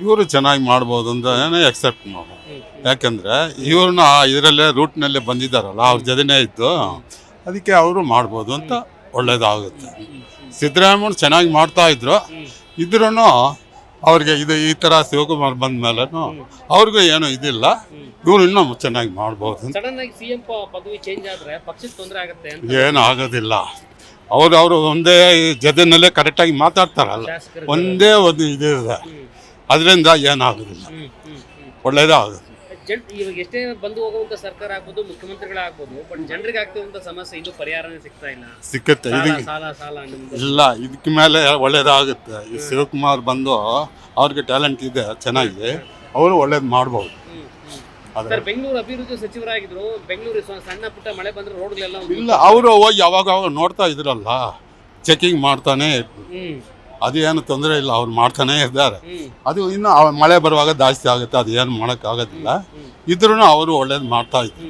ಇವರು ಚೆನ್ನಾಗಿ ಮಾಡ್ಬೋದು ಅಂತ ಎಕ್ಸೆಪ್ಟ್ ಮಾಡ್ಬೋದು. ಯಾಕೆಂದರೆ ಇವ್ರನ್ನ ಇದರಲ್ಲೇ ರೂಟ್ನಲ್ಲೇ ಬಂದಿದ್ದಾರಲ್ಲ, ಅವ್ರ ಜೊತೆನೇ ಇದ್ದು ಅದಕ್ಕೆ ಅವರು ಮಾಡ್ಬೋದು ಅಂತ ಒಳ್ಳೇದಾಗುತ್ತೆ. ಸಿದ್ದರಾಮಯ್ಯ ಚೆನ್ನಾಗಿ ಮಾಡ್ತಾ ಇದ್ರು ಅವ್ರಿಗೆ ಇದು ಈ ಥರ ಶಿವಕುಮಾರ್ ಬಂದ ಮೇಲೂ ಅವ್ರಿಗೂ ಏನೂ ಇದಿಲ್ಲ, ಇವ್ರು ಇನ್ನೂ ಚೆನ್ನಾಗಿ ಮಾಡ್ಬೋದು. ಏನು ಆಗೋದಿಲ್ಲ. ಅವರು ಒಂದೇ ಜೊತೆಯಲ್ಲೇ ಕರೆಕ್ಟಾಗಿ ಮಾತಾಡ್ತಾರಲ್ಲ, ಒಂದೇ ಒಂದು ಇದಿದೆ, ಅದರಿಂದ ಏನಾಗೋದಿಲ್ಲ, ಒಳ್ಳೇದೇ ಆಗುತ್ತೆ. ಇವಾಗ ಎಷ್ಟೇ ಬಂದು ಹೋಗುವಂತ ಸರ್ಕಾರ ಆಗ್ಬೋದು, ಮುಖ್ಯಮಂತ್ರಿಗಳಾಗ್ಬೋದು, ಬಟ್ ಜನರಿಗೆ ಆಗ್ತಿರುವಂತ ಸಮಸ್ಯೆ ಇನ್ನೂ ಪರಿಹಾರನೇ ಸಿಗ್ತಾ ಇಲ್ಲ. ಸಿಕ್ಕುತ್ತೆ ಇಲ್ಲ, ಇದಕ್ಕೆ ಮೇಲೆ ಒಳ್ಳೇದಾಗುತ್ತೆ. ಈ ಶಿವಕುಮಾರ್ ಬಂದು ಅವ್ರಿಗೆ ಟ್ಯಾಲೆಂಟ್ ಇದೆ, ಚೆನ್ನಾಗಿದೆ, ಅವರು ಒಳ್ಳೇದು ಮಾಡ್ಬೋದು. ಬೆಂಗಳೂರು ಅಭಿವೃದ್ಧಿ ಸಚಿವರಾಗಿದ್ರು, ಬೆಂಗಳೂರು ಸಣ್ಣ ಪುಟ್ಟ ಮಳೆ ಬಂದ್ರೆ ರೋಡ್ಗಳೆಲ್ಲ ಇಲ್ಲ, ಅವರು ಹೋಗಿ ಯಾವಾಗ ನೋಡ್ತಾ ಇದ್ರಲ್ಲ, ಚೆಕಿಂಗ್ ಮಾಡ್ತಾನೆ, ಅದೇನು ತೊಂದರೆ ಇಲ್ಲ, ಅವ್ರು ಮಾಡ್ತಾನೆ ಇದ್ದಾರೆ. ಅದು ಇನ್ನು ಮಳೆ ಬರುವಾಗ ಜಾಸ್ತಿ ಆಗುತ್ತೆ, ಅದು ಏನು ಮಾಡೋಕ್ಕಾಗೋದಿಲ್ಲ. ಇದ್ರೂ ಅವರು ಒಳ್ಳೇದು ಮಾಡ್ತಾ ಇದ್ರು.